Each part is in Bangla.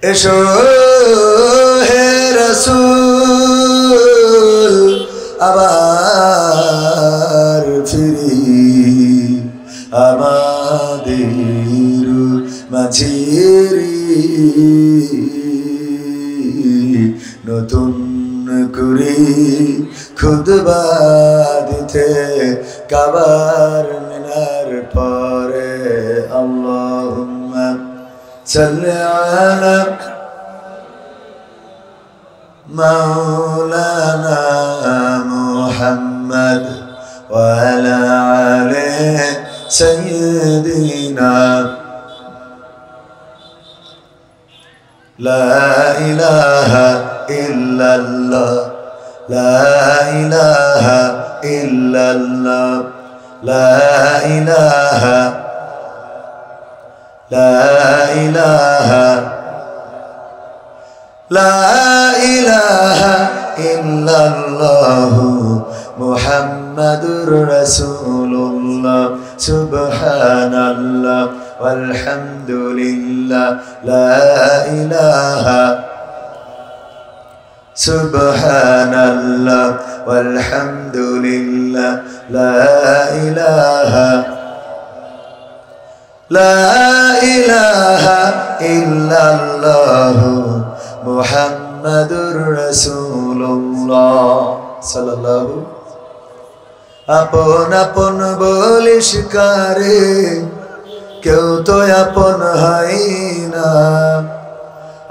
এসো হে রাসূল আবার ফিরি আমাদের মাঝেরি নতুন করে খুতবা দিতে কাবার মিনার পরে আল্লাহুম্মা সাল্লি আলা মাওলানা মুহাম্মদ ওয়া আলা আলি সাইয়্যিদিনা লা ইলাহা ইল্লাল্লাহ লা ইলাহা ইল্লাল্লাহ লা ইলাহা লা ইলাহা লা ইলাহা ইল্লাল্লাহ মুহাম্মাদুর রাসূলুল্লাহ সুবহানাল্লাহ walhamdulillah la ilaha subhanallah walhamdulillah la ilaha illallah muhammadur rasulullah sallallahu আপন আপন বলিস কারে কেউ তো আপন হয় না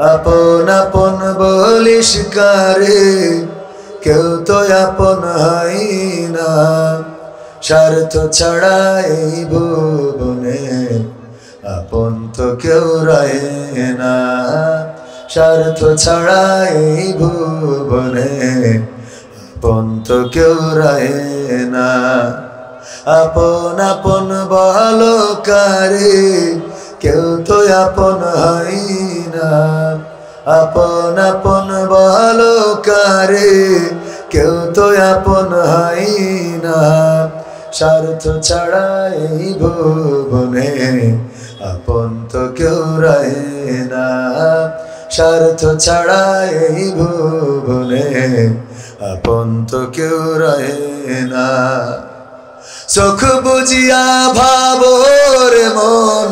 আপন আপন বলিস কারে কেউ তো আপন হয় না স্বার্থ ছাড়া এই ভুবনে আপন তো কেউ রয় না স্বার্থ ছাড়া এই ভুবনে আপন তো কেউ রয় না আপন আপন বলো কারে কেউ তো আপন হয় না আপন আপন বলো কারে কেউ তো আপন হয় না স্বার্থ ছাড়া এই ভুবনে আপন তো কেউ রয় না স্বার্থ ছাড়া এই ভুবনে আপন তো কেউ রয় না চোখ বুঝিয়া ভাবোর মন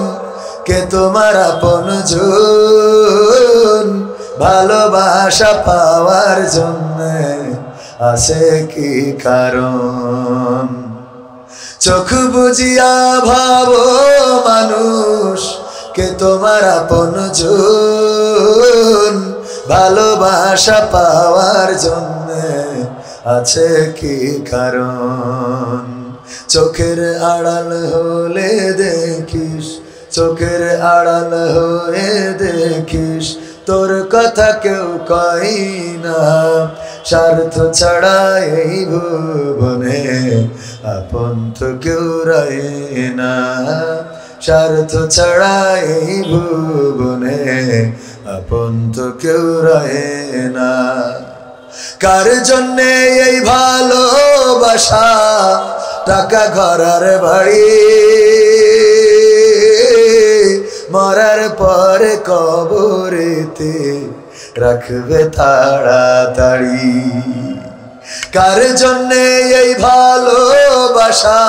কে তোমার আপন জন ভালোবাসা পাওয়ার জন্য আছে কি কারণ চোখ বুঝিয়া ভাবো মানুষ কে তোমার আপন জন ভালোবাসা পাওয়ার জন্য আছে কি কারণ চোখের আড়াল হলে দেখিস চোখের আড়াল হয়ে দেখিস তোর কথা কেউ কই না স্বার্থ ছাড়া এই ভুবনে আপন তো কেউ রয় না স্বার্থ ছাড়া এই ভুবনে আপন তো কেউ রয় না কার জন্যে এই ভালোবাসা টাকা ঘরার বাড়ি মরার পরে কবরেতে রাখবে তাড়াতাড়ি কার জন্যে এই ভালোবাসা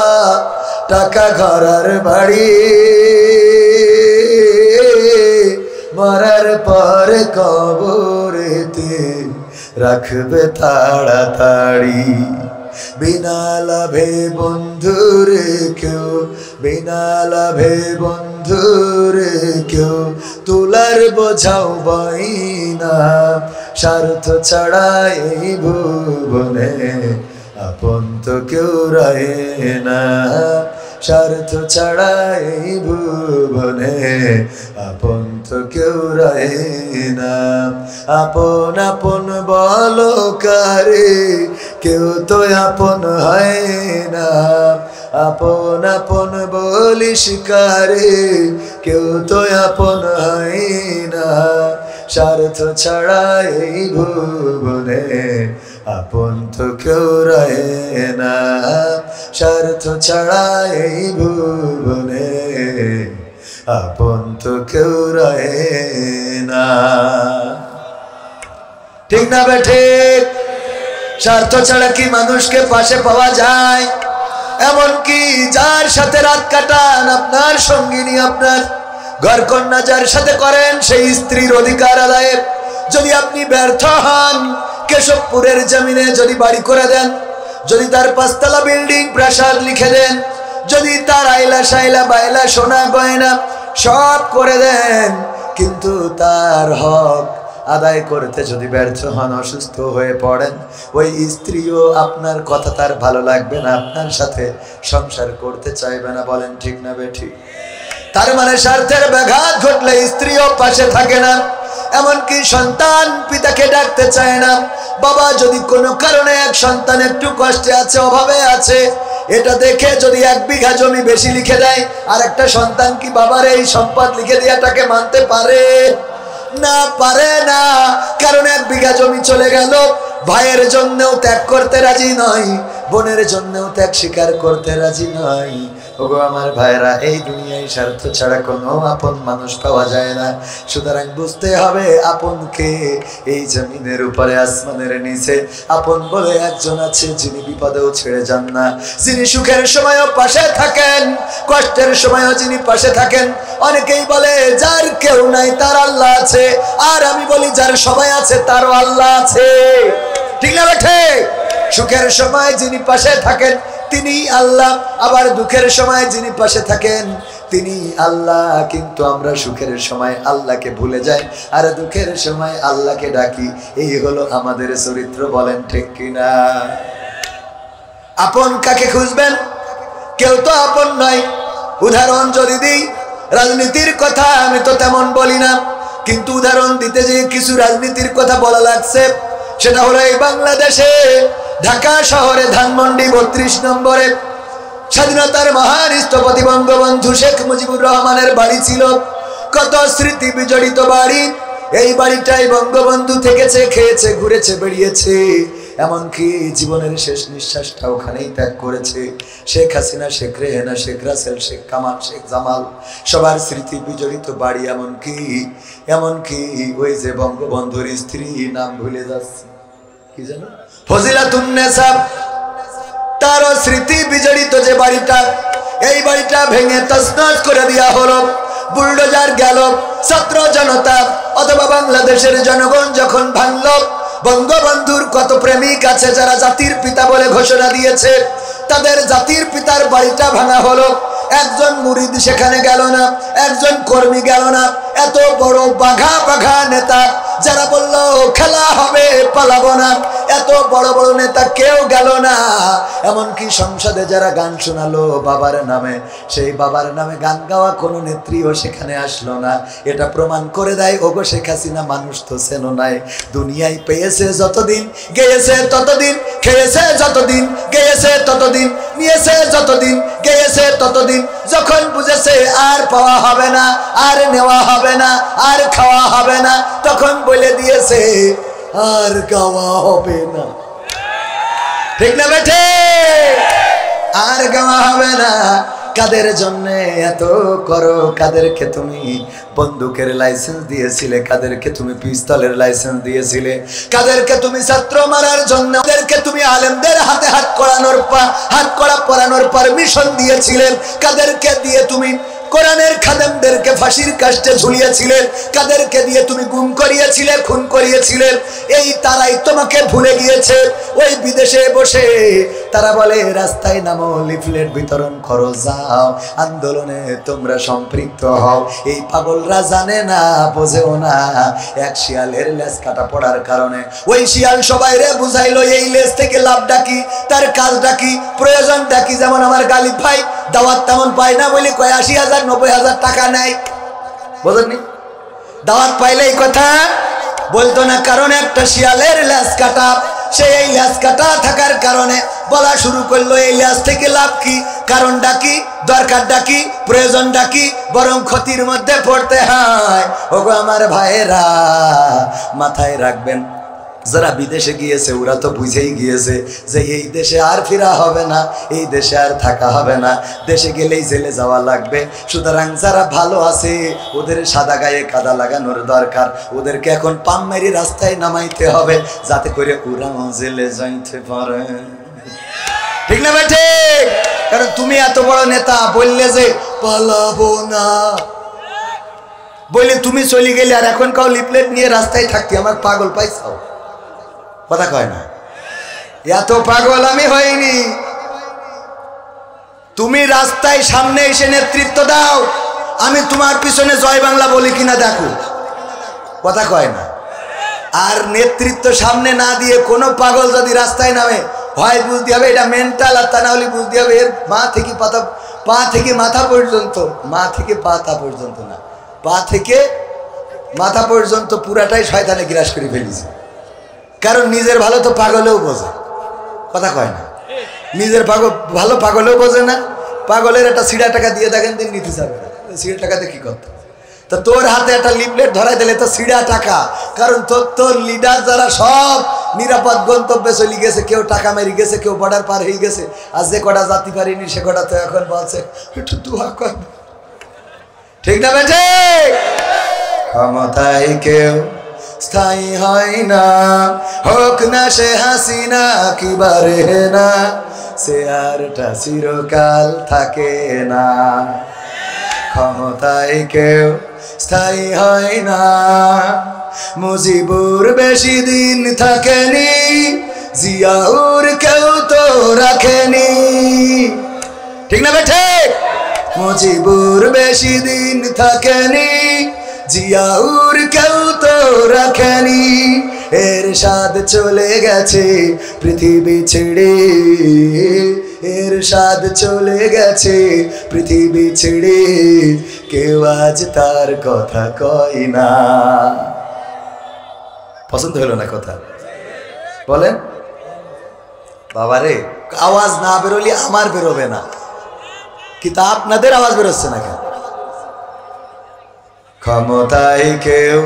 টাকা ঘরার বাড়ি মরার পরে কবরেতে রাখবে তাড়াতাড়ি বিনা লাভে বন্ধুরে কেউ বিনা লাভে বন্ধুরে কেউ তুলার বোঝাও বই না স্বার্থ ছাড়া এই ভুবনে আপন তো কেউ রয় না স্বার্থ ছাড়া এই ভুবনে আপন তো কেউ রয় না আপন আপন বলো কারে কেউ তো আপন হয় না আপন আপন বলিস কারে কেউ তো আপন হয় না স্বার্থ ছাড়া এই ভুবনে আপন তো কেউ রয় না স্বার্থ ছাড়া এই ভুবনে আপন তো কেউ রয়ে না। ঠিক না বেঠে? স্বার্থ ছাড়া কি মানুষকে পাশে পাওয়া যায়? এমনকি যার সাথে রাত কাটান, আপনার সঙ্গিনী, আপনার ঘর কন্যা যার সাথে করেন, সেই স্ত্রীর অধিকার আদায়ে যদি আপনি ব্যর্থ হন, কেশবপুরের জমিনে যদি বাড়ি করে দেন, যদি তার 5 তলা বিল্ডিং প্রাসাদ লিখে দেন, যদি তার আইলা শাইলা বাইলা সোনা গয়না সব করে দেন, কিন্তু তার হক আদায় করতে যদি ব্যর্থ হন, অসুস্থ হয়ে পড়েন, ওই স্ত্রীও আপনার কথা তার ভালো লাগবে না, আপনার সাথে সংসার করতে চাইবে না। বলেন ঠিক না বেঠিক? তার মানে স্বার্থের ব্যাঘাত ঘটলে স্ত্রীও পাশে থাকে না, এমনকি সন্তান পিতাকে ডাকতে চায় না। বাবা যদি কোনো কারণে এক সন্তান একটু কষ্টে আছে, অভাবে আছে, এটা দেখে যদি 1 বিঘা জমি বেশি লিখে দেয়, আর একটা সন্তান কি বাবার এই সম্পদ লিখে দেওয়াটাকে মানতে পারে? না, পারে না। কারণ 1 বিঘা জমি চলে গেল, ভাইয়ের জন্যও ত্যাগ করতে রাজি নয়, বোনের জন্যও ত্যাগ স্বীকার করতে রাজি নয়। ওগো আমার ভাইরা, এই দুনিয়ায় স্বার্থ ছাড়া কোনো আপন মানুষ পাওয়া যায় না। সুতরাং বুঝতে হবে আপনকে। এই জমিনের উপরে আসমানের নিচে আপন বলে একজন আছে, যিনি বিপদেও ছেড়ে যান না, যিনি সুখের সময়ও পাশে থাকেন, কষ্টের সময়ও যিনি পাশে থাকেন। অনেকেই বলে যার কেউ নাই তার আল্লাহ আছে, আর আমি বলি যার সবাই আছে তারও আল্লাহ আছে। ঠিক না বেঠে? সুখের সময় যিনি পাশে থাকেন তিনি আল্লাহ, আবার দুঃখের সময় যিনি পাশে থাকেন তিনি আল্লাহ। কিন্তু আমরা সুখের সময় আল্লাহকে ভুলে যাই, আর দুঃখের সময় আল্লাহকে ডাকি। এই হলো আমাদের চরিত্র। বলেন ঠিক কিনা? আপন কাকে খুঁজবেন? কেউ তো আপন নয়। উদাহরণ যদি দিই, রাজনীতির কথা আমি তো তেমন বলি না, কিন্তু উদাহরণ দিতে যে কিছু রাজনীতির কথা বলা লাগছে, সেটা হলো এই বাংলাদেশে ঢাকা শহরে ধানমন্ডি 32 নম্বরে স্বাধীনতার মহান স্থপতি বঙ্গবন্ধু শেখ মুজিবুর রহমানের বাড়ি ছিল। কত স্মৃতি বিজড়িত বাড়ি। এই বাড়িটাই বঙ্গবন্ধু থেকেছে, খেয়েছে, ঘুরেছে, বেরিয়েছে, এমনকি জীবনের শেষ নিঃশ্বাসটা ওখানেই ত্যাগ করেছে। শেখ হাসিনা, শেখ রেহেনা, শেখ রাসেল, শেখ কামাল, শেখ জামাল, সবার স্মৃতি বিজড়িত বাড়ি। এমনকি ওই যে বঙ্গবন্ধুর স্ত্রী, নাম ভুলে যাচ্ছে, কি জানো, ফজিলাতুন্নেসা, তারও স্মৃতি বিজড়িত যে বাড়িটা, এই বাড়িটা ভেঙে তছনছ করে দেওয়া হলো। বুলডোজার গেল, ছাত্র জনতা অথবা বাংলাদেশের জনগণ যখন ভাঙল, বঙ্গবন্ধুর কত প্রেমিক আছে যারা জাতির পিতা বলে ঘোষণা দিয়েছে, তাদের জাতির পিতার বাড়িটা ভাঙা হলো। একজন মুরিদ সেখানে গেল না, একজন কর্মী গেল না। এত বড় বাঘা নেতা যারা বলল খেলা হবে, পালাবো না, এত বড় বড় নেতা কেউ গেল না। এমনকি সংসদে যারা গান শোনালো বাবার নামে, সেই বাবার নামে গান গাওয়া কোনো নেত্রীও সেখানে আসলো না। এটা প্রমাণ করে দেয় ওগো শেখ হাসিনা মানুষ তো চেনো নাই। দুনিয়ায় পেয়েছে যতদিন, গেয়েছে ততদিন, খেয়েছে যতদিন, গেয়েছে ততদিন, নিয়েছে যতদিন, গেয়েছে ততদিন, যখন বুঝেছে আর পাওয়া হবে না, আর নেওয়া হবে না, আর খাওয়া হবে না, তখন বলে দিয়েছে আর গাওয়া হবে না। ঠিক না বেঠে? আর গাওয়া হবে না। কাদের জন্য এত করো? কাদেরকে তুমি বন্দুকের লাইসেন্স দিয়েছিলে? কাদেরকে তুমি পিস্তলের লাইসেন্স দিয়েছিলে? কাদেরকে তুমি ছাত্র মারার জন্য, কাদেরকে তুমি আলেমদের হাতে হাত কড়া পরানোর পারমিশন দিয়েছিলেন? কাদেরকে দিয়ে তুমি কোরআনের খাদেমদেরকে ফাঁসির কাস্টে ঝুলিয়েছিলেন? কাদেরকে দিয়ে তুমি গুম করিয়েছিলে, খুন করিয়েছিলে? এই তারাই তোমাকে ভুলে গিয়েছে। ওই বিদেশে বসে তারা বলে রাস্তায় নামো, লিফলেট বিতরণ করো, যাও, আন্দোলনে তোমরা সম্পৃক্ত হও। এই পাগলরা জানে না, বোঝেও না। এক শিয়ালের লেজ কাটা পড়ার কারণে ওই শিয়াল সবাই রে বুঝাইলো এই লেজ থেকে লাভটা কি, তার কাজটা কি, প্রয়োজনটা কি। যেমন আমার গালিব ভাই দাওয়াত তেমন পায় না বলে 80,000 90,000 টাকা নেয়, বোঝেননি? দাওয়াত পাইলে এই কথা বলতো না, কারণ একটা শিয়ালের লেজ কাটা। সে এই লেজ কাটা থাকার কারণে বলা শুরু করলো এই লেজ থেকে লাভ কি, কারণটা কি, দরকারটা কি, প্রয়োজনটা কি, বরং ক্ষতির মধ্যে পড়তে হয়। ওগো আমার ভাইয়েরা, মাথায় রাখবেন, যারা বিদেশে গিয়েছে ওরা তো বুঝেই গিয়েছে যে এই দেশে আর ফেরা হবে না, এই দেশে আর থাকা হবে না, দেশে গেলেই জেলে যাওয়া লাগবে। সুতরাং যারা ভালো আছে ওদের সাদা গায়ে কাদা লাগানোর দরকার, ওদেরকে এখন পাম্মেরি রাস্তায় নামাইতে হবে যাতে করে ওরাও জেলে যাইতে পারে। ঠিক না ভাই? ঠিক। কারণ তুমি এত বড় নেতা বললে যে পালাবো না, বললে তুমি চলে গেলে আর এখন কাউ লিফলেট নিয়ে রাস্তায় থাকতে আমার পাগল পাইছাও, কথা কয় না? এত পাগল আমি হইনি। তুমি রাস্তায় সামনে এসে নেতৃত্ব দাও, আমি তোমার পিছনে জয় বাংলা বলি কিনা দেখো, কথা কয় না? আর নেতৃত্ব সামনে না দিয়ে কোনো পাগল যদি রাস্তায় নামে, হয় বুঝতে হবে এটা মেন্টাল, আর তা না হলে বুঝতে হবে এর পা থেকে মাথা পর্যন্ত, মা থেকে পাতা পর্যন্ত না, পা থেকে মাথা পর্যন্ত পুরাটাই শয়তানে গ্রাস করে ফেলেছে। কারণ নিজের ভালো তো পাগলেও বোঝে, কথা কয় না? নিজের ভালো পাগলেও বোঝে না। পাগলের একটা সিড়া টাকা দিয়ে দেখেন দিন নিতে যাবে না, সিড়া টাকাতে কি করতে? তো তোর হাতে একটা লিফলেট ধরাই দিলে তো সিড়া টাকা, কারণ তোর লিডার যারা সব নিরাপদ গন্তব্যে চলে গেছে, কেউ টাকা মেরে গেছে, কেউ বর্ডার পার হয়ে গেছে, আর যে কটা জাতি পারিনি সে কটা তো এখন বলছে একটু দোয়া কর। ঠিক না বেঠে? ক্ষমতায় কেউ স্থায়ী হয় না, হোক না সে হাসিনা কি বারে না, সে আরটা চিরকাল থাকে না। ক্ষমতায় কেউ স্থায়ী হয় না, মুজিবুর বেশি দিন থাকেনি, জিয়াউর কেউ তো রাখেনি। ঠিক না বেঠে? মুজিবুর বেশি দিন থাকেনি, জিয়াউর কেউ তো রাখেনি। এরশাদ চলে গেছে পৃথিবী ছেড়ে, এরশাদ চলে গেছে পৃথিবী ছেড়ে, কেউ আজ তার কথা কয় না। পছন্দ হলো না কথা? বলেন বাবারে, আওয়াজ না বেরোলে আমার বেরোবে না, কিন্তু আপনাদের আওয়াজ বেরোচ্ছে না কেন? ক্ষমতায় কেউ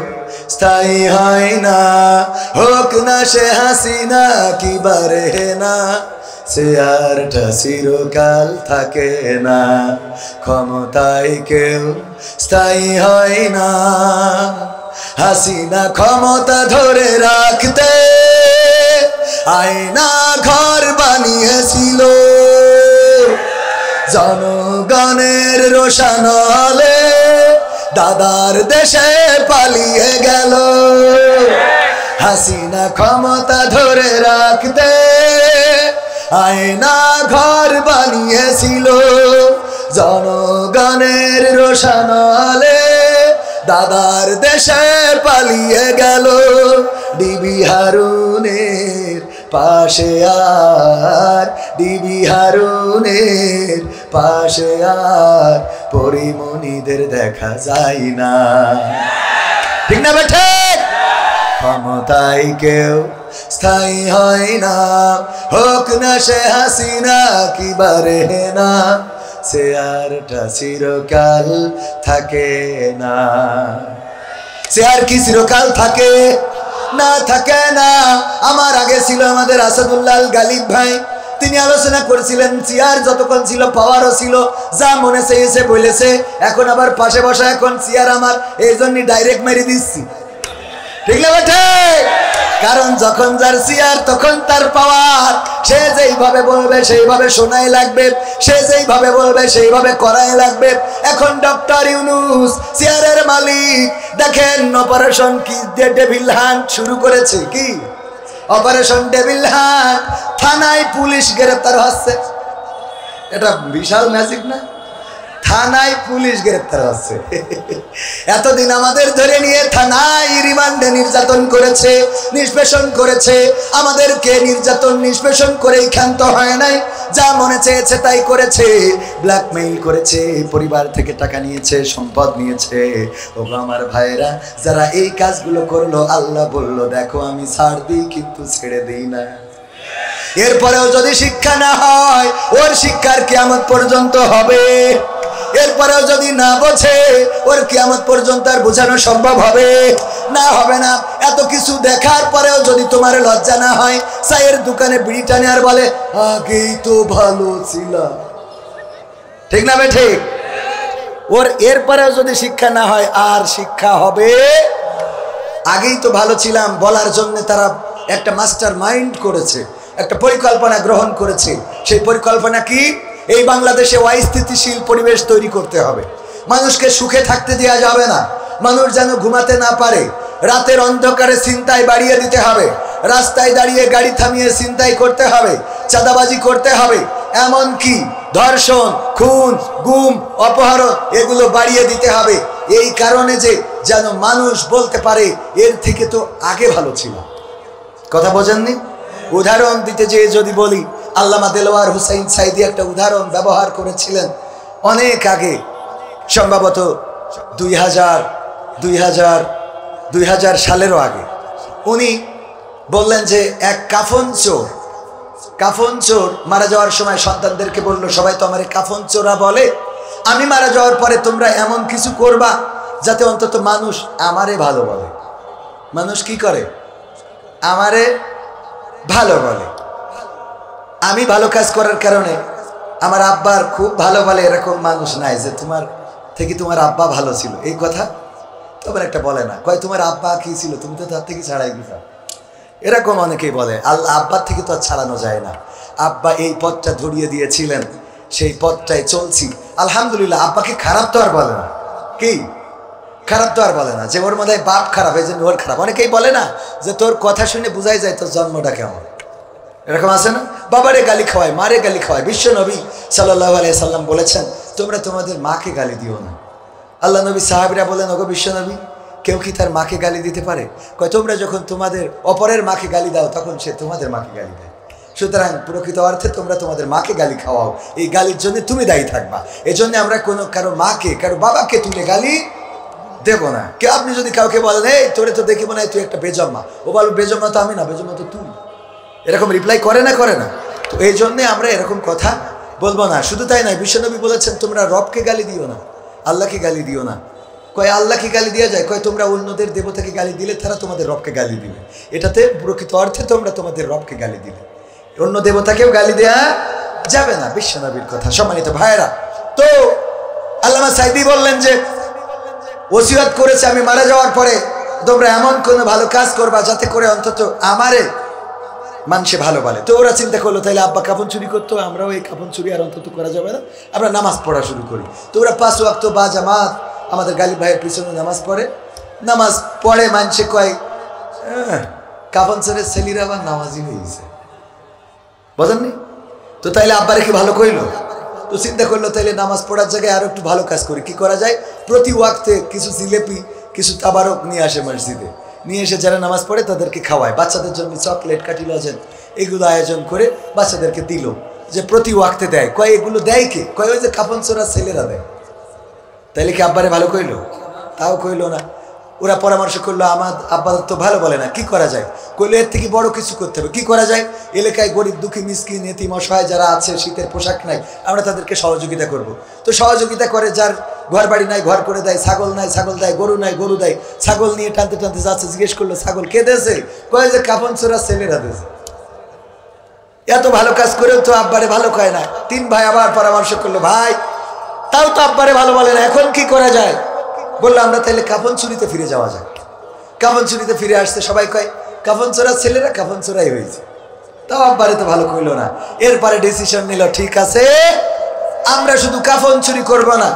স্থায়ী হয় না, হোক না সে হাসিনা কি বারে না, সে আরটা চিরকাল থাকে না। ক্ষমতায় কেউ স্থায়ী হয় না, হাসিনা ক্ষমতা ধরে রাখতে আয়না ঘর বানিয়েছিল, জনগণের রোশানলে দাদার দেশে পালিয়ে গেল। হাসিনা ক্ষমতা ধরে রাখতে আয়না ঘর বানিয়েছিল, জনগণের রোশানলে দাদার দেশে পালিয়ে গেল। ডিবি হারুনের পাশে আর, ডিবি হারুনের পাশে আর পরিমণিদের দেখা যায় না। ঠিক না বেঠে? ক্ষমতায় কেউ স্থায়ী হয় না, হোক না সে হাসিনা কি বারে না, সে আরটা চিরকাল থাকে না। সে আর কি চিরকাল থাকে না? থাকে না। আমার আগে ছিল আমাদের আসাদুল্লাহ গালিব ভাই, তিনি আলোচনা করেছিলেন চেয়ার যতক্ষণ ছিল পাওয়ারও ছিল, যা মনে চেয়েছে বলেছে। এখন আবার পাশে বসা, এখন চেয়ার আমার, এই জন্যই ডাইরেক্ট মেরে দিচ্ছি। ঠিক না বেঠে? কারণ যখন যার চেয়ার তখন তার পাওয়ার, সে যেইভাবে বলবে সেইভাবে শোনাই লাগবে, সে যেইভাবে বলবে সেইভাবে করাই লাগবে। এখন ডক্টর ইউনূস চেয়ারের মালিক, দেখেন অপারেশন কি ডেভিল হান্ট শুরু করেছে। কি অপারেশন ডেভিল হান্ট? থানায় পুলিশ গ্রেফতার হচ্ছে, এটা বিশাল ম্যাজিক না? থানায় পুলিশ গ্রেফতার হচ্ছে। এতদিন আমাদের ধরে নিয়ে থানায় রিমান্ডে নির্যাতন করেছে, নিষ্পেষণ করেছে। আমাদেরকে নির্যাতন নিষ্পেষণ করেই ক্ষান্ত হয় নাই, যা মনে চেয়েছে তাই করেছে, ব্ল্যাকমেইল করেছে, পরিবার থেকে টাকা নিয়েছে, সম্পদ নিয়েছে। ও আমার ভাইরা, যারা এই কাজগুলো করলো, আল্লাহ বলল দেখো আমি ছাড় দিই কিন্তু ছেড়ে দিই না। এরপরেও যদি শিক্ষা না হয়, ওর শিক্ষার কিয়ামত পর্যন্ত হবে। এরপরেও যদি না বোঝে ওর কিয়ামত পর্যন্ত আর বোঝানো সম্ভব হবে না? হবে না। এত কিছু দেখার পরেও যদি তোমার লজ্জা না হয়, চায়ের দোকানে বিড়ি টানে আর বলে আগেই তো ভালো ছিলাম, ঠিক না ভাই? ঠিক। ওর এরপরেও যদি শিক্ষা না হয়, আর শিক্ষা হবে? আগেই তো ভালো ছিলাম বলার জন্য তারা একটা মাস্টার মাইন্ড করেছে, একটা পরিকল্পনা গ্রহণ করেছে। সেই পরিকল্পনা কি? এই বাংলাদেশে অস্থিতিশীল পরিবেশ তৈরি করতে হবে। মানুষকে সুখে থাকতে দেওয়া যাবে না, মানুষ যেন ঘুমাতে না পারে। রাতের অন্ধকারে ছিনতাই বাড়িয়ে দিতে হবে, রাস্তায় দাঁড়িয়ে গাড়ি থামিয়ে ছিনতাই করতে হবে, চাঁদাবাজি করতে হবে, এমনকি ধর্ষণ, খুন, গুম, অপহরণ এগুলো বাড়িয়ে দিতে হবে। এই কারণে যে যেন মানুষ বলতে পারে এর থেকে তো আগে ভালো ছিল। কথা বোঝেননি? উদাহরণ দিতে যেয়ে যদি বলি, আল্লামা দেলোয়ার হুসাইন সাইদি একটা উদাহরণ ব্যবহার করেছিলেন অনেক আগে, সম্ভবত 2000 সালেরও আগে। উনি বললেন যে এক কাফন চোর মারা যাওয়ার সময় সন্তানদেরকে বলল, সবাই তো আমারে কাফন চোরা বলে, আমি মারা যাওয়ার পরে তোমরা এমন কিছু করবা যাতে অন্তত মানুষ আমারে ভালো বলে। মানুষ কি করে? আমারে ভালো বলে। আমি ভালো কাজ করার কারণে আমার আব্বার খুব ভালো বলে, এরকম মানুষ নাই যে তোমার থেকে তোমার আব্বা ভালো ছিল। এই কথা তোমার একটা বলে না, কয় তোমার আব্বা কি ছিল, তুমি তো তার থেকে ছাড়াই গেছ। এরকম অনেকেই বলে। আল্লাহ আব্বার থেকে তো আর ছাড়ানো যায় না। আব্বা এই পথটা ধরিয়ে দিয়েছিলেন, সেই পথটাই চলছি আলহামদুলিল্লাহ। আব্বাকে খারাপ তো আর বলে না, কি খারাপ তো আর বলে না যে ওর মধ্যে বাপ খারাপ, এই জন্য ওর খারাপ। অনেকেই বলে না যে তোর কথা শুনে বোঝাই যায় তোর জন্মটা কেমন, এরকম আছে না? বাবারে গালি খাওয়ায়, মারে গালি খাওয়ায়। বিশ্ব নবী সাল্লাল্লাহু আলাইহি সাল্লাম বলেছেন, তোমরা তোমাদের মাকে গালি দিও না। আল্লাহ নবী সাহাবীরা বলেন, ওগো বিশ্ব নবী, কেউ কি তার মাকে গালি দিতে পারে? কয়, তোমরা যখন তোমাদের অপরের মাকে গালি দাও তখন সে তোমাদের মাকে গালি দেয়। সুতরাং প্রকৃত অর্থে তোমরা তোমাদের মাকে গালি খাওয়াও, এই গালির জন্য তুমি দায়ী থাকবা। এই জন্য আমরা কোনো কারো মাকে, কারো বাবাকে তুলে গালি দেব না। কেউ আপনি যদি কাউকে বলেন, এই তোরে তো দেখি মনে হয় তুই একটা বেজম্মা, ও বলবে বেজম্মা তো আমি না, বেজম্মা তো তুই, এরকম রিপ্লাই করে না? করে না? তো এই জন্যে আমরা এরকম কথা বলবো না। শুধু তাই নয়, বিশ্বনবী বলেছেন তোমরা রবকে গালি দিও না, আল্লাহকে গালি দিও না। কয় আল্লাহকে গালি দেওয়া যায়? কয় তোমরা অন্যদের দেবতাকে গালি দিলে তারা তোমাদের রবকে গালি দিবে। এটাতে প্রকৃত অর্থে তোমরা তোমাদের রবকে গালি দিলে, অন্য দেবতাকেও গালি দেয়া যাবে না। বিশ্বনবীর কথা। সম্মানিত ভাইয়েরা, তো আল্লামা সাইদি বললেন যে ওসিয়ত করেছে আমি মারা যাওয়ার পরে তোমরা এমন কোনো ভালো কাজ করবা যাতে করে অন্তত আমারে মানুষে ভালো বলে। তো ওরা চিন্তা করলো তাহলে আব্বা কাফন চুরি করতো, আমরাও এই কাফন চুরি আর অন্তত করা যাবে না, আমরা নামাজ পড়া শুরু করি। তো ওরা 5 ওয়াক্ত বা জামাত আমাদের গালিব ভাইয়ের পিছনে নামাজ পড়ে মানুষে কয় কাফন চোরের ছেলেরা আবার নামাজি হয়েছে, বোঝেননি? তো তাইলে আব্বারে কি ভালো কইলো? তো চিন্তা করলো তাইলে নামাজ পড়ার জায়গায় আরো একটু ভালো কাজ করি। কি করা যায়? প্রতি ওয়াক্তে কিছু জিলেপি, কিছু তাবারক নিয়ে আসে মসজিদে, নিয়ে এসে যারা নামাজ পড়ে তাদেরকে খাওয়ায়। বাচ্চাদের জন্য চকলেট, কাঠি লজেন এগুলো আয়োজন করে বাচ্চাদেরকে দিল, যে প্রতি ওয়াক্তে দেয়। কয় এগুলো দেয় কে? কয় ওই যে কাফন চোরা ছেলেরা দেয়। তাইলে কি আব্বারে ভালো কইলো? তাও কইলো না। ওরা পরামর্শ করলো, আমার আব্বা তো ভালো বলে না, কি করা যায়? কইলো এর থেকে বড় কিছু করতে হবে। কি করা যায়? এলাকায় গরিব দুঃখী মিসকিন এতিম অসহায় যারা আছে, শীতের পোশাক নাই, আমরা তাদেরকে সহযোগিতা করব। তো সহযোগিতা করে, যার ঘর বাড়ি নাই ঘর করে দেয়, ছাগল নাই ছাগল দেয়, গরু নাই গরু দেয়। ছাগল নিয়ে টানতে টানতে যাচ্ছে, জিজ্ঞেস করলো ছাগল কে দেছে? কয় যে কাফন চোরা ছেলেরা দেছে। এত ভালো কাজ করেও তো আব্বারে ভালো কয় না। 3 ভাই আবার পরামর্শ করলো, ভাই তাও তো আব্বারে ভালো বলে না, এখন কি করা যায়? বললো আমরা তাহলে কাফন চুরিতে ফিরে যাওয়া যায়। কাফন চুরিতে ফিরে আসতে সবাই কয় কাফন চোরা ছেলেরা কাফন চোরাই হয়েছে। তাও আব্বারে তো ভালো কইলো না। এরপরে ডিসিশন নিল, ঠিক আছে আমরা শুধু কাফন চুরি করব না,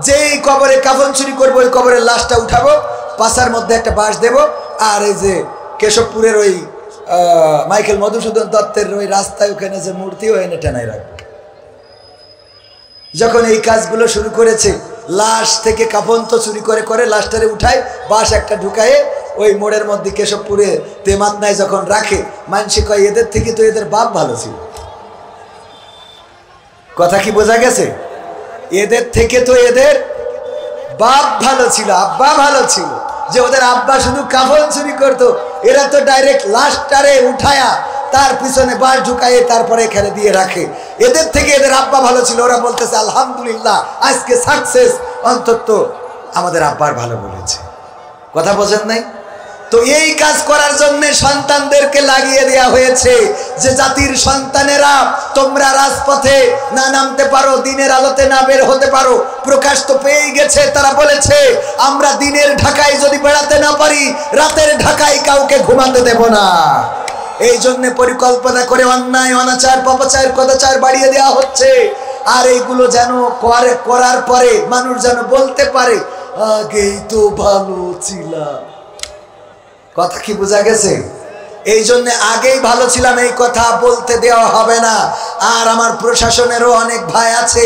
যেই কবরে কাফন চুরি করবো ওই কবরের লাশটা উঠাবো, পাশার মধ্যে একটা বাঁশ দেব, আর এই যে কেশবপুরের ওই মাইকেল মধুসূদন দত্তের ওই রাস্তায় ওখানে যে মূর্তি ও এনে টেনাই রাখবো। যখন এই কাজগুলো শুরু করেছে, লাশ থেকে কাফন তো চুরি করে করে লাশটারে উঠায়, বাঁশ একটা ঢুকায়ে ওই মোড়ের মধ্যে কেশবপুরে তেমাত নাই যখন রাখে, মানসি কয় এদের থেকে তো এদের বাপ ভালো ছিল। কথা কি বোঝা গেছে? এদের থেকে তো এদের বাপ ভালো ছিল, আব্বা ভালো ছিল। যে ওদের আব্বা শুধু কাফন চুরি করতো, এরা তো ডাইরেক্ট লাশটারে উঠায়া তার পিছনে বাস ঢুকাইয়ে তারপরে এখানে দিয়ে রাখে। এদের থেকে এদের আব্বা ভালো ছিল, ওরা বলতেছে আলহামদুলিল্লাহ আজকে সাকসেস, অন্তত আমাদের আব্বার ভালো বলেছে। কথা বোঝেন নাই? তো এই কাজ করার জন্য সন্তানদেরকে লাগিয়ে দেয়া হয়েছে যে জাতির সন্তানেরা তোমরা রাজপথে না নামতে পারো, দিনের আলোতে না বের হতে পারো। প্রকাশ তো পেয়ে গেছে, তারা বলেছে আমরা দিনের ঢাকায় যদি বেড়াতে না পারি, রাতের ঢাকায় কাউকে ঘুমাতে দেব না। এই জন্য পরিকল্পনা করে অন্যায় অনাচার পাপাচার কদাচার বাড়িয়ে দেওয়া হচ্ছে। আর এইগুলো যেন করার পরে মানুষ যেন বলতে পারে আগেই তো ভালো ছিলাম। কথা কি বোঝা গেছে? এই জন্য আগেই ভালো ছিলাম এই কথা বলতে দেওয়া হবে না। আর আমার প্রশাসনেরও অনেক ভাই আছে,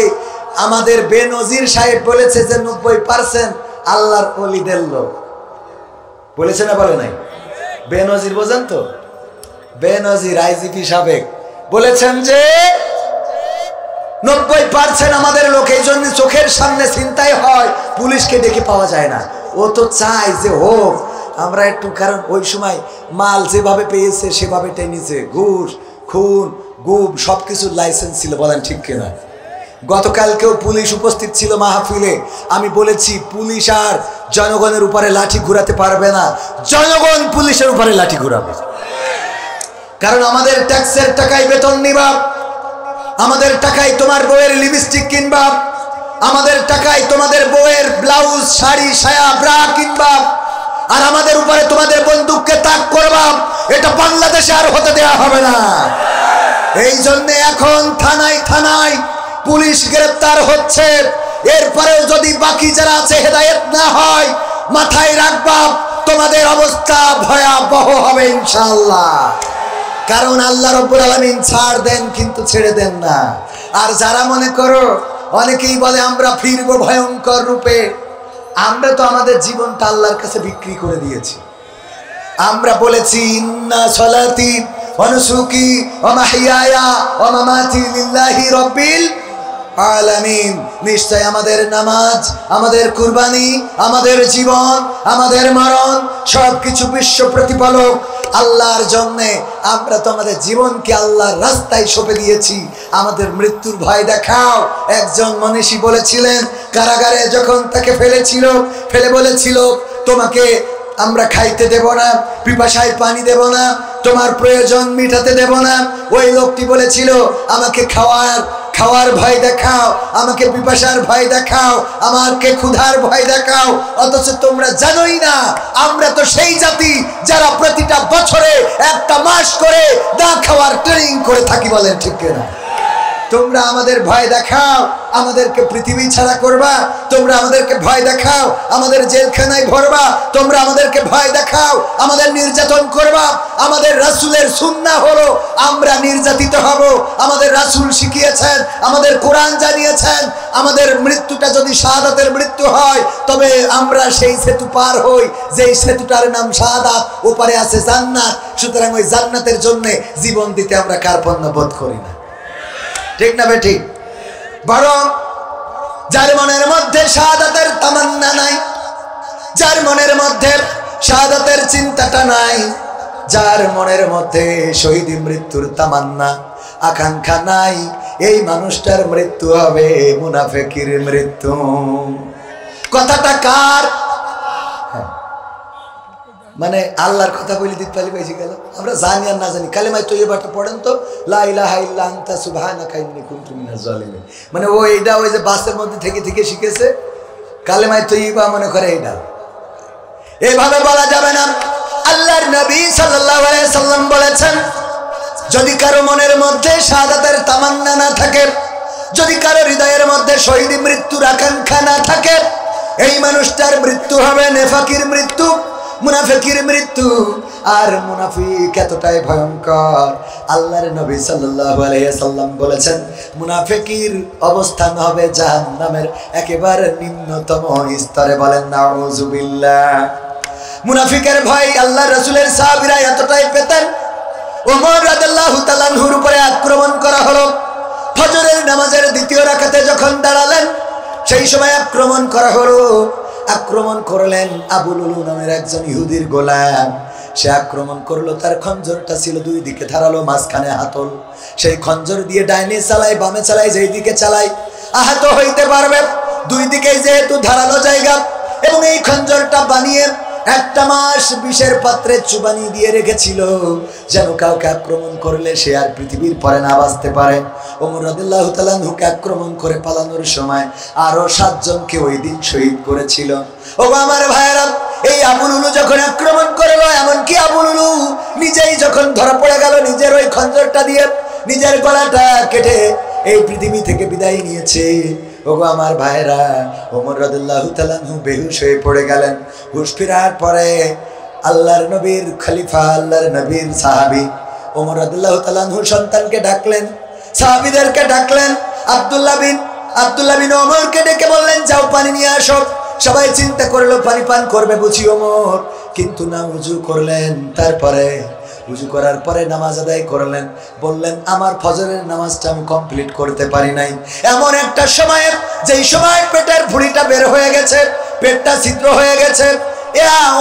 আমাদের বেনজির সাহেব বলেছে যে 90% আল্লাহর ওলিদের লোক। বলেছে না বলে নাই? বেনজির বোঝেন তো? বেনজির আইজিপি সাবেক বলেছেন যে 90% আমাদের লোক। এই জন্য চোখের সামনে ছিনতাই হয়, পুলিশকে ডেকে পাওয়া যায় না। ও তো চায় যে হোক আমরা একটু, কারণ ওই সময় মাল যেভাবে পেয়েছে সেভাবে টেনেছে, ঘুষ খুন গুম সবকিছুর লাইসেন্স ছিল। বলেন ঠিক কিনা? গতকালকেও পুলিশ উপস্থিত ছিল মাহফিলে। আমি বলেছি পুলিশ আর জনগণের উপরে লাঠি ঘুরাতে পারবে না, জনগণ পুলিশের উপরে লাঠি ঘুরাবে। কারণ আমাদের ট্যাক্সের টাকায় বেতন নিবা, আমাদের টাকায় তোমার বউয়ের লিপস্টিক কিনবা, আমাদের টাকায় তোমাদের বউয়ের ব্লাউজ শাড়ি সায়া ব্রা কিনবা, আর আমাদের উপরে তোমাদের বন্দুককে তাক করবা। এটা বাংলাদেশে আর হতে দেওয়া হবে না। এই জন্য এখন থানায় থানায় পুলিশ গ্রেফতার হচ্ছে। এরপরেও যদি বাকি যারা আছে হেদায়েত না হয়, মাথায় রাখবা তোমাদের অবস্থা ভয়াবহ হবে ইনশাআল্লাহ। কারণ আল্লাহ রাব্বুল আলামিন ছাড় দেন কিন্তু ছেড়ে দেন না। আর যারা মনে করো, অনেকেই বলে আমরা ফিরবো ভয়ঙ্কর রূপে, আমরা তো আমাদের জীবনটা আল্লাহর কাছে বিক্রি করে দিয়েছি। আমরা বলেছি ইন্না সলাতি ওয়া নুসুকি ওয়া মাহইয়ায়া ওয়া মামাতি লিল্লাহি রাব্বিল আলামিন। নিশ্চয় আমাদের নামাজ, আমাদের কুরবানি, আমাদের জীবন, আমাদের মরণ সবকিছু বিশ্ব প্রতিপালক আল্লাহর জন্য। আমরা তো আমাদের জীবনকে আল্লাহর রাস্তায় সঁপে দিয়েছি। আমাদের মৃত্যুর ভয় দেখাও। একজন মনীষী বলেছিলেন, কারাগারে যখন তাকে ফেলে বলেছিল তোমাকে আমরা খাইতে দেব না, পিপাসায় পানি দেব না, তোমার প্রয়োজন মিটাতে দেব না। ওই লোকটি বলেছিল আমাকে খাওয়ার ভয় দেখাও, আমাকে পিপাসার ভয় দেখাও, আমাকে ক্ষুধার ভয় দেখাও। অথচ তোমরা জানোই না আমরা তো সেই জাতি যারা প্রতিটা বছরে একটা মাস করে না খাওয়ার ট্রেনিং করে থাকি। বলেন ঠিক কিনা? তোমরা আমাদের ভয় দেখাও, আমাদেরকে পৃথিবী ছাড়া করবা, তোমরা আমাদেরকে ভয় দেখাও, আমাদের জেলখানায় ভরবা, তোমরা আমাদেরকে ভয় দেখাও, আমাদের নির্যাতন করবা। আমাদের রাসূলের সুন্নাহ হলো আমরা নির্যাতিত হব। আমাদের রাসূল শিখিয়েছেন, আমাদের কোরআন জানিয়েছেন, আমাদের মৃত্যুটা যদি শাহাদাতের মৃত্যু হয় তবে আমরা সেই সেতু পার হই, যেই সেতুটার নাম শাহাদাত, ওপারে আছে জান্নাত। সুতরাং ওই জান্নাতের জন্য জীবন দিতে আমরা কার্পণ্য বোধ করি না। ঠিক না বেঠি? বরং যার মনের মধ্যে শাহাদাতের তামান্না নাই, যার মনের মধ্যে শাহাদাতের চিন্তাটা নাই, যার মনের মধ্যে শহীদ মৃত্যুর তামান্না আকাঙ্ক্ষা নাই, এই মানুষটার মৃত্যু হবে মুনাফিকের মৃত্যু। কথাটা কার? মানে আল্লাহর কথা বলি দিতে পারি বেশি গেল। আমরা জানি আর না জানি কালেমায় তৈয়বাটা পড়েন তো, লা ইলাহা ইল্লা আনতা সুবহানাকা ইন্নী কুনতু মিনাজ জালিমিন। মানে ও এইটা ওই যে বাসের মধ্যে থেকে শিখেছে কালেমায় তৈয়বা, মনে করে এইটা। এইভাবে বলা যাবে না। আল্লাহর নবী সাল্লাল্লাহু আলাইহি সাল্লাম বলেছেন, যদি কারো মনের মধ্যে শাহাদাতের তামান্না না থাকে, যদি কারো হৃদয়ের মধ্যে শহীদ মৃত্যুর আকাঙ্ক্ষা না থাকে, এই মানুষটার মৃত্যু হবে নেফাকির মৃত্যু, মুনাফিকের মৃত্যু। আর মুনাফিক এতটাই ভয়ঙ্কর, আল্লাহর নবী সাল্লাল্লাহু আলাইহি সাল্লাম বলেছেন মুনাফিকের অবস্থান হবে জাহান্নামের একেবারে নিম্নতম স্তরে। বলেন নাউযুবিল্লাহ। মুনাফিকের ভয় আল্লাহর রাসূলের সাহাবীরা এতটাই পেতেন, ওমর রাদিয়াল্লাহু তাআলা আনহুর উপরে আক্রমণ করা হলো। ফজরের নামাজের দ্বিতীয় রাকাতে যখন দাঁড়ালেন, সেই সময় আক্রমণ করা হলো। আক্রমণ করলেন আবু লুলু নামের একজন ইহুদির গোলাম। সে আক্রমণ করলো, তার খঞ্জরটা ছিল দুই দিকে ধারালো, মাঝখানে হাতল। সেই খঞ্জর দিয়ে ডাইনে চালাই বামে চালাই, যেই দিকে চালাই আহত হইতে পারবে। দুই দিকে যেহেতু ধারালো জায়গা, এবং এই খঞ্জরটা বানিয়ে একটা মাস বিষের পাত্রে চুবানি দিয়ে রেখেছিল, যেন কাউকে আক্রমণ করলে সে আর পৃথিবীর পরে না বাঁচতে পারে। ওমর রাদিয়াল্লাহু তাআলা আনহুকে আক্রমণ করে পালানোর সময় আরো 7 জনকে ওই দিন শহীদ করেছিল। ও আমার ভাইয়েরা, এই আবু লুলু যখন আক্রমণ করলো, এমনকি আবু লুলু নিজেই যখন ধরা পড়ে গেল, নিজের ওই খঞ্জরটা দিয়ে নিজের গলাটা কেটে এই পৃথিবী থেকে বিদায় নিয়েছে। ওগো আমার ভাইরা, ওমর রাদিয়াল্লাহু তাআলা আনহু বেহুশ হয়ে পড়ে গেলেন। হুশ ফেরার পরে আল্লাহর নবীর খলিফা, আল্লাহর নবীর সাহাবী ওমর রাদিয়াল্লাহু তাআলা আনহু সন্তানকে ডাকলেন, সাহাবীদেরকে ডাকলেন। আব্দুল্লাহ বিন ওমরকে ডেকে বললেন, যাও পানি নিয়ে আসো। সবাই চিন্তা করলো পানি পান করবে বুঝি ওমর, কিন্তু না, উজু করলেন। তারপরে উজু করার পরে নামাজ আদায় করলেন। বললেন, আমার ফজরের নামাজটা আমি কমপ্লিট করতে পারি নাই। এমন একটা সময়ে, যেই সময় পেটের ভুঁড়িটা বের হয়ে গেছে, পেটটা ছিদ্র হয়ে গেছে,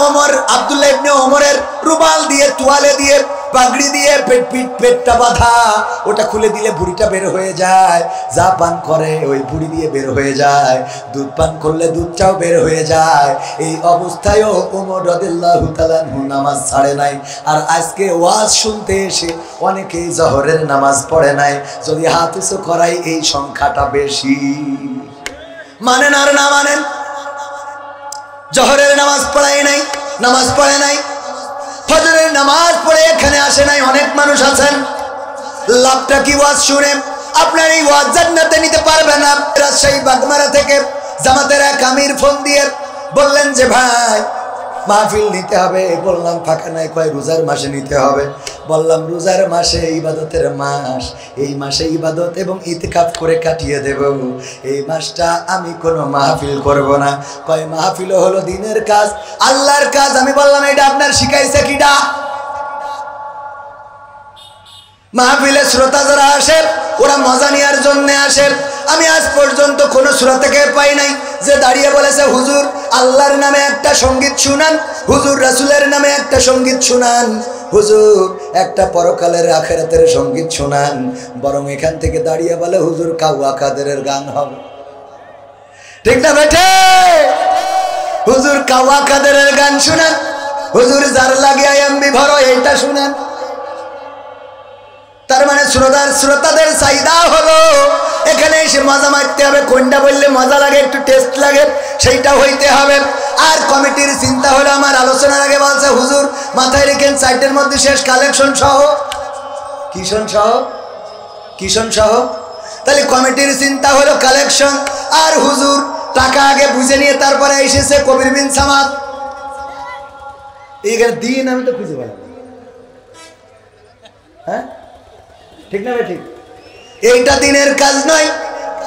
ওমর আব্দুল্লাহ ইবনে ওমরের রুমাল দিয়ে, তোয়ালে দিয়ে, পাগড়ি দিয়ে পেটটা বাঁধা, ওটা খুলে দিলে ভুঁড়িটা বের হয়ে যায়। যা পান করে ওই ভুঁড়ি দিয়ে বের হয়ে যায়, দুধ পান করলে দুধটাও বের হয়ে যায়। এই অবস্থায়ও ওমর রাদিয়াল্লাহু তাআলা আনহু নামাজ ছাড়ে নাই। আর আজকে ওয়াজ শুনতে এসে অনেকেই জোহরের নামাজ পড়ে নাই। যদি হাত উঁচু করাই, এই সংখ্যাটা বেশি। মানেন আর না মানেন, জোহরের নামাজ পড়াই নাই, নামাজ পড়ে নাই, ফজরের নামাজ পড়ে এখানে আসে নাই। অনেক মানুষ আছেন, লাভটা কি ওয়াজ শুনে আপনার এই ওয়াজ জান্নাতে নিতে পারবে না। রাজশাহী বাগমারা থেকে জামাতের এক আমির ফোন দিয়ে বললেন যে ভাই মাহফিল নিতে হবে। বললাম ফাঁকা নাই, কয় রোজার মাসে নিতে হবে। বললাম রোজার মাসে ইবাদতের মাস, এই মাসে ইবাদত এবং ইতিকাফ করে কাটিয়ে দেব, এই মাসটা আমি কোনো মাহফিল করব না। কয় মাহফিল হলো দিনের কাজ, আল্লাহর কাজ। আমি বললাম এটা আপনার শিখাইছে কিডা? মাহফিলে শ্রোতা যারা আসে, ওরা মজা নেওয়ার জন্য আসে। আমি আজ পর্যন্ত কোনো শ্রোতাকে পাই নাই যে দাঁড়িয়ে বলেছে হুজুর আল্লাহর নামে একটা সঙ্গীত শুনান, হুজুর রাসূলের নামে একটা সঙ্গীত শুনান, হুজুর একটা পরকালের আখিরাতের সঙ্গীত শুনান। বরং এখান থেকে দাঁড়িয়ে বলে হুজুর কাওয়া কাদেরের গান হবে। ঠিক না বেঠে? হুজুর কাওয়া কাদেরের গান শুনান, হুজুর যার লাগে আয়াম্বি ভরো এইটা শুনান। তার মানে শ্রোতাদের চাহিদা হলো এখানে এসে মজা মারতে হবে, কোনটা বললে মজা লাগে, একটু টেস্ট লাগে, সেইটা হইতে হবে। আর কমিটির চিন্তা হলো, আমার আলোচনার আগে বলছে হুজুর মাথায় রেখেন 4টের মধ্যে শেষ কালেকশন সহ, কিষণ সহ। তাহলে কমিটির চিন্তা হলো কালেকশন, আর হুজুর টাকা আগে বুঝে নিয়ে তারপরে এসেছে কবির বিন সামাদ। এইখানে দিন আমি তো খুঁজে পেলাম, হ্যাঁ ঠিক না? ঠিক, এইটা দিনের কাজ নয়।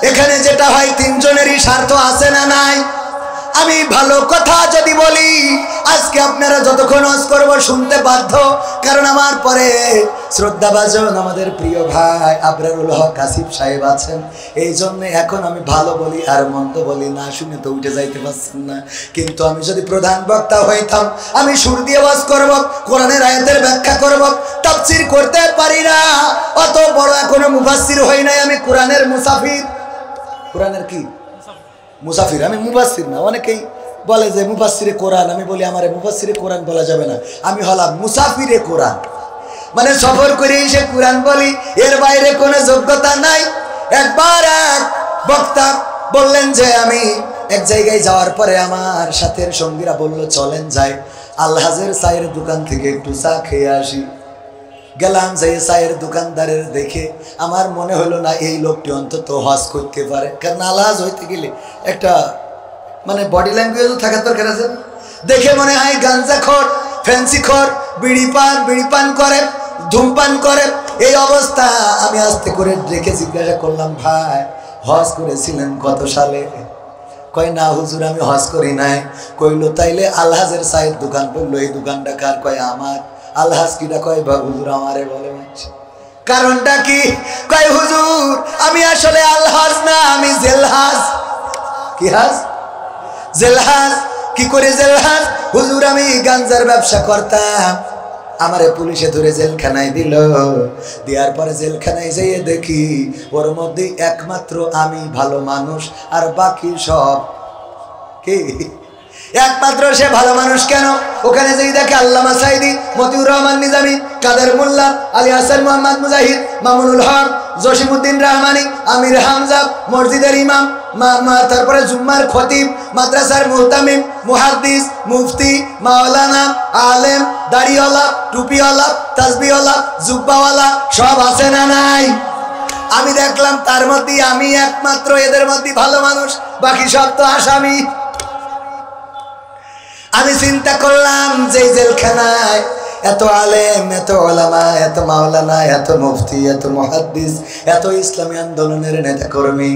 এখানে যেটা হয় 3 জনেরই স্বার্থ আছে না নাই? আমি ভালো কথা যদি বলি, আজকে আপনারা যতক্ষণ ওয়াজ করব শুনতে বাধ্য, কারণ আমার পরে শ্রদ্ধাভাজন আমাদের প্রিয় ভাই আবরারুল হক আসিফ সাহেব আছেন। এই জন্য এখন আমি ভালো বলি আর মন্দ বলি না, শুনে তো উঠে যাইতে পারছেন না। কিন্তু আমি যদি প্রধান বক্তা হইতাম, আমি সুর দিয়ে ওয়াজ করব, কোরআনের আয়াতের ব্যাখ্যা করব, তাফসীর করতে পারি না। অত বড় এখনো মুফাসসির হই নাই, আমি কোরআনের মুসাফির। কোরআনের কি মুসাফির? আমি মুফাসসির না। অনেকেই বলে যে মুফাসসিরে কোরআন, আমি বলি আমারে মুফাসসিরে কোরআন বলা যাবে না, আমি হলাম মুসাফিরে কোরআন। মানে সফর করে এসে কোরআন বলি, এর বাইরে কোনো যোগ্যতা নাই। একবার এক বক্তা বললেন যে আমি এক জায়গায় যাওয়ার পরে আমার সাথের সঙ্গীরা বলল চলেন যাই আলহাজের চায়ের দোকান থেকে একটু চা খেয়ে আসি। গেলাম, যাই চায়ের দোকানদারের দেখে আমার মনে হলো না এই লোকটি অন্তত হজ করতে পারে, কারণ আলহাজ হইতে গেলে একটা মানে বডি ল্যাঙ্গুয়েজও থাকার দরকার আছে। দেখে মনে হয় গাঞ্জাখোর, ফ্যান্সিখোর, বিড়ি পান করে, ধূমপান করে। এই অবস্থা আমি আস্তে করে দেখে জিজ্ঞাসা করলাম, ভাই হজ করেছিলেন কত সালে? কয় না হুজুর আমি হজ করি নাই। কইলো তাইলে আলহাজের চায়ের দোকান বললো, এই দোকানটা কার? কয় আমার। আলহাজ কিটা? কয় বা হুজুর আমারে বলে। কারণটা কি? কয় হুজুর আমি আসলে আলহাজ না, আমি জেলহাজ। কি হাজ? জেলহাজ। কি করে জেলহাজ? হুজুর আমি গাঞ্জার ব্যবসা করতাম, আমারে পুলিশে ধরে জেলখানায় দিল। দেওয়ার পরে জেলখানায় যেয়ে দেখি ওর মধ্যে একমাত্র আমি ভালো মানুষ, আর বাকি সব কি? একমাত্র সে ভালো মানুষ। কেন? ওখানে যেই দেখে আল্লামা সাইদি, মতিউর রহমান নিজামী, কাদের মোল্লা, আলী হাসান মোহাম্মদ মুজাহিদ, মামুনুল হক, জসিমউদ্দিন রহমানী, আমির হামজা, মসজিদের ইমাম, তারপরে জুম্মার খতিব, মাদ্রাসার মুহতামিম, মুহাদ্দিস, মুফতি, মাওলানা, আলেম, দাড়িওয়ালা, টুপিওয়ালা, তাসবিহওয়ালা, জুব্বাওয়ালা সব আছে না নাই? আমি দেখলাম তার মধ্যে আমি একমাত্র এদের মধ্যে ভালো মানুষ, বাকি সব তো আসামি। আমি চিন্তা করলাম যে জেলখানায় এত আলেম, এত ওলামা, এত মাওলানা, এত মুফতি, এত মুহাদ্দিস, এত ইসলামী আন্দোলনের নেতা কর্মী,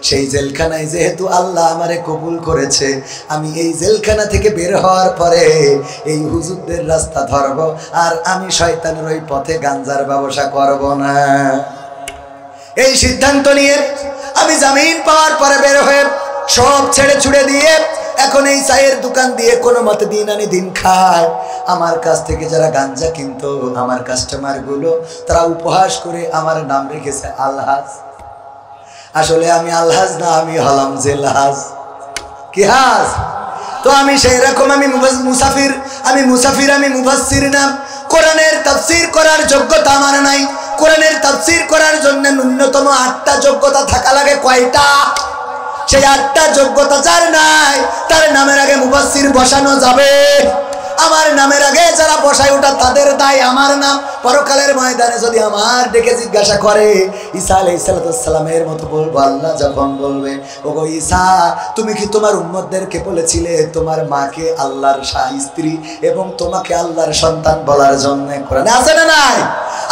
সেই জেলখানায় যেহেতু আল্লাহ আমারে কবুল করেছে, আমি এই জেলখানা থেকে বের হওয়ার পরে এই হুজুরদের রাস্তা ধরব, আর আমি শয়তানের ওই পথে গাঞ্জার ব্যবসা করব না। এই সিদ্ধান্ত নিয়ে আমি জামিন পাওয়ার পরে বের হয়ে সব ছেড়ে ছুড়ে দিয়ে এখন এই চায়ের দোকান দিয়ে কোনো মতে দিন আনি দিন খায়। আমার কাছ থেকে যারা গাঞ্জা কিনতো, আমার কাস্টমার গুলো, তারা উপহাস করে আমার নাম রেখেছে আলহাজ। আসলে আমি আলহাজ না, আমি হলাম জেলহাজ। কি হাজ? তো আমি সেই রকম, আমি মুসাফির, আমি মুফাসসির না। কোরআনের তাফসীর করার যোগ্যতা আমার নাই। কোরআনের তাফসীর করার জন্য ন্যূনতম 8টা যোগ্যতা থাকা লাগে। কয়টা? সেই 8টা যোগ্যতা যার নাই, তার নামের আগে মুফাসসির বসানো যাবে? আমার নামের আগে যারা বসায় ওটা তাদের দায়, আমার নাম। পরকালের ময়দানে যদি আমার ডেকে জিজ্ঞাসা করে, ঈসা আলাইহিস সালামের মতো বলবো। আল্লাহ যখন বলবে, ওগো ঈসা, তুমি কি তোমার উম্মতদেরকে বলেছিলে তোমার মাকে আল্লাহর স্ত্রী এবং তোমাকে আল্লাহর সন্তান বলার জন্য? কোরআনে আছে না নাই?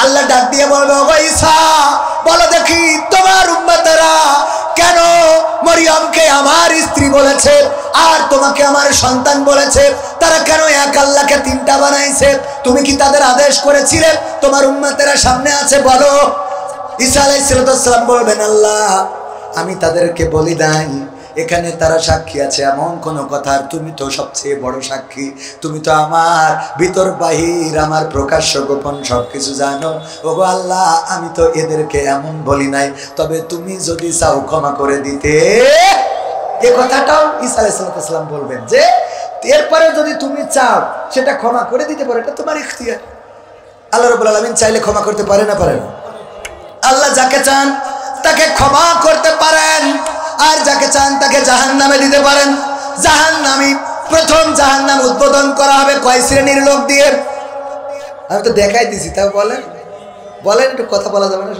আল্লাহ ডাক দিয়ে বলবে, ওগো ঈসা, বলো দেখি তোমার উম্মতেরা কেন মরিয়মকে আমার স্ত্রী বলেছে আর তোমাকে আমার সন্তান বলেছে? তারা কেন এক আল্লাহকে 3টা বানাইছে? তুমি কি তাদের আদেশ করেছিলে? তোমার উম্মতেরা সামনে আছে, বলো। ঈসা আলাইহিস সালাম বলবেন, আল্লাহ আমি তাদেরকে বলি নাই। এখানে তারা সাক্ষী আছে এমন কোনো কথা, আর তুমি তো সবচেয়ে বড় সাক্ষী। তুমি তো আমার ভিতর বাহির, আমার প্রকাশ্য গোপন সবকিছু জানো। ওগো আল্লাহ, আমি তো এদেরকে এমন বলি নাই, তবে তুমি যদি চাও ক্ষমা করে দিতে। এই কথাটাও ঈসা আলাইহিস সালাম বলবেন যে এরপরে যদি তুমি চাও সেটা ক্ষমা করে দিতে পারো, এটা তোমার ইখতিয়ার। আল্লাহ রাব্বুল আলামিন চাইলে ক্ষমা করতে পারে না পারে না? আল্লাহ যাকে চান তাকে ক্ষমা করতে পারেন, আর যাকে চান তাকে জাহান্নামে দিতে পারেন। জাহান্নামী, প্রথম জাহান্নাম উদ্বোধন করা হবে কয় শ্রেণীর লোক দিয়ে? আমি তো দেখাই দিছি, তাও বলেন, একটু কথা বলা যাবে না?